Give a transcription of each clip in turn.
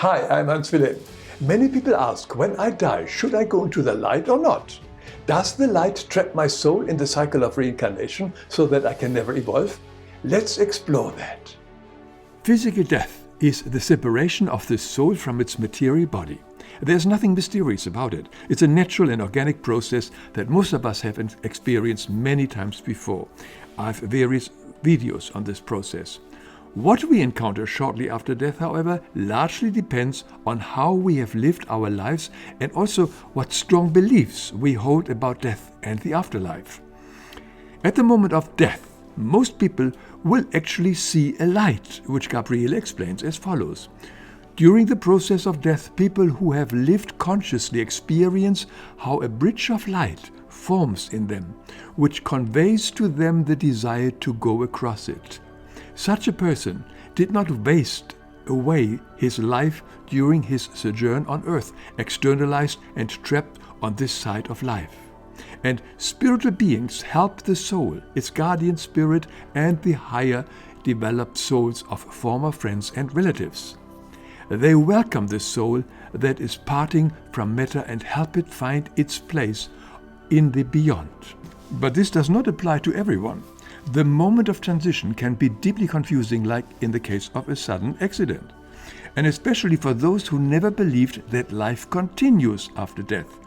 Hi, I'm Wilhelm. Many people ask, when I die, should I go into the light or not? Does the light trap my soul in the cycle of reincarnation so that I can never evolve? Let's explore that. Physical death is the separation of the soul from its material body. There's nothing mysterious about it. It's a natural and organic process that most of us have experienced many times before. I have various videos on this process. What we encounter shortly after death, however, largely depends on how we have lived our lives and also what strong beliefs we hold about death and the afterlife. At the moment of death, most people will actually see a light, which Gabriele explains as follows. During the process of death, people who have lived consciously experience how a bridge of light forms in them, which conveys to them the desire to go across it. Such a person did not waste away his life during his sojourn on earth, externalized and trapped on this side of life. And spiritual beings help the soul, its guardian spirit, and the higher developed souls of former friends and relatives. They welcome the soul that is parting from matter and help it find its place in the beyond. But this does not apply to everyone. The moment of transition can be deeply confusing, like in the case of a sudden accident, and especially for those who never believed that life continues after death.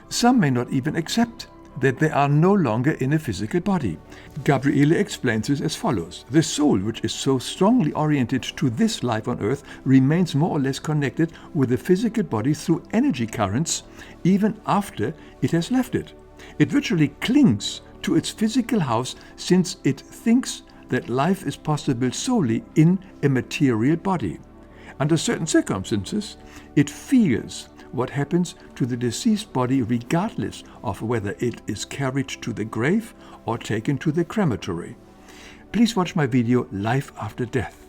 Some may not even accept that they are no longer in a physical body. Gabriele explains this as follows. The soul, which is so strongly oriented to this life on earth, remains more or less connected with the physical body through energy currents even after it has left it. It virtually clings to its physical house since it thinks that life is possible solely in a material body. Under certain circumstances, it fears what happens to the deceased body regardless of whether it is carried to the grave or taken to the crematory. Please watch my video Life After Death.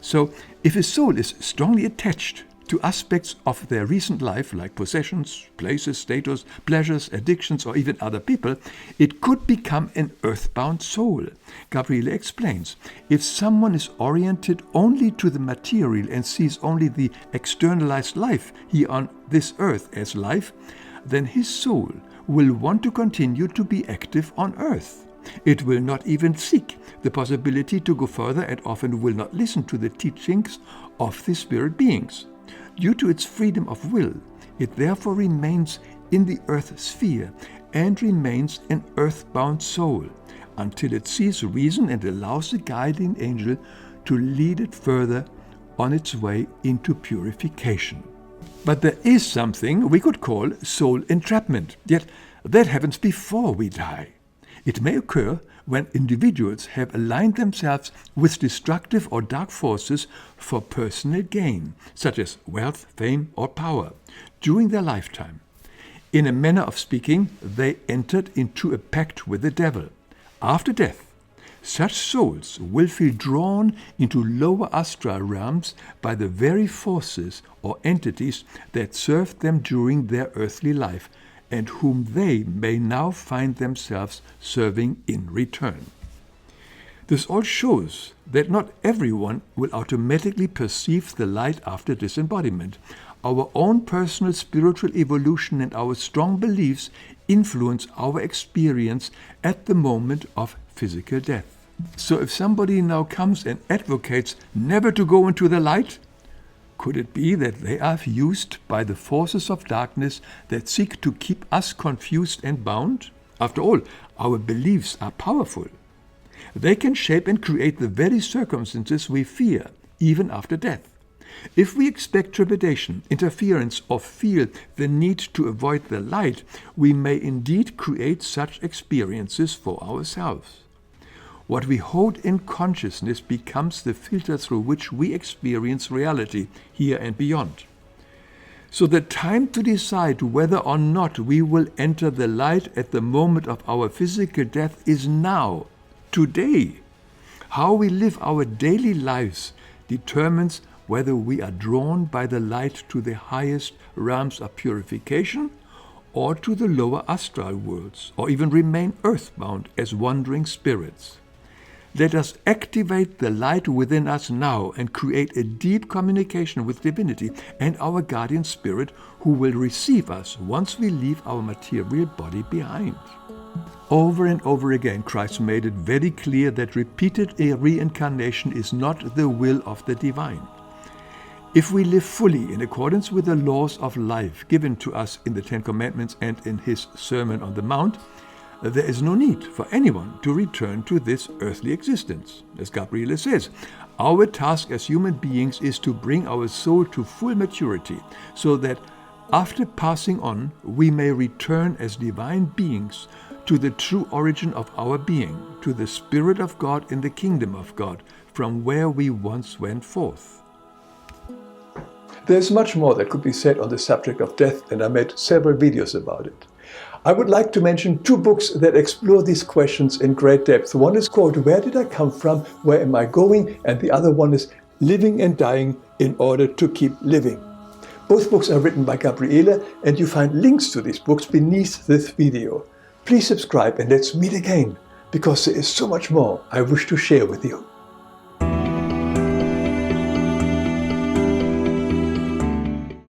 So, if a soul is strongly attached to aspects of their recent life, like possessions, places, status, pleasures, addictions, or even other people, it could become an earthbound soul. Gabriele explains, if someone is oriented only to the material and sees only the externalized life here on this earth as life, then his soul will want to continue to be active on earth. It will not even seek the possibility to go further and often will not listen to the teachings of the spirit beings. Due to its freedom of will, it therefore remains in the earth sphere and remains an earthbound soul until it sees reason and allows the guiding angel to lead it further on its way into purification. But there is something we could call soul entrapment, yet that happens before we die. It may occur when individuals have aligned themselves with destructive or dark forces for personal gain, such as wealth, fame, or power, during their lifetime. In a manner of speaking, they entered into a pact with the devil. After death, such souls will feel drawn into lower astral realms by the very forces or entities that served them during their earthly life, and whom they may now find themselves serving in return. This all shows that not everyone will automatically perceive the light after disembodiment. Our own personal spiritual evolution and our strong beliefs influence our experience at the moment of physical death. So if somebody now comes and advocates never to go into the light, could it be that they are used by the forces of darkness that seek to keep us confused and bound? After all, our beliefs are powerful. They can shape and create the very circumstances we fear, even after death. If we expect trepidation, interference, or feel the need to avoid the light, we may indeed create such experiences for ourselves. What we hold in consciousness becomes the filter through which we experience reality here and beyond. So the time to decide whether or not we will enter the light at the moment of our physical death is now, today. How we live our daily lives determines whether we are drawn by the light to the highest realms of purification or to the lower astral worlds, or even remain earthbound as wandering spirits. Let us activate the light within us now and create a deep communication with divinity and our guardian spirit who will receive us once we leave our material body behind. Over and over again, Christ made it very clear that repeated reincarnation is not the will of the divine. If we live fully in accordance with the laws of life given to us in the Ten Commandments and in his Sermon on the Mount, there is no need for anyone to return to this earthly existence. As Gabriele says, our task as human beings is to bring our soul to full maturity, so that after passing on, we may return as divine beings to the true origin of our being, to the Spirit of God in the kingdom of God, from where we once went forth. There's much more that could be said on the subject of death, and I made several videos about it. I would like to mention 2 books that explore these questions in great depth. One is called Where Did I Come From? Where Am I Going? And the other one is Living and Dying in Order to Keep Living. Both books are written by Gabriele, and you find links to these books beneath this video. Please subscribe and let's meet again, because there is so much more I wish to share with you.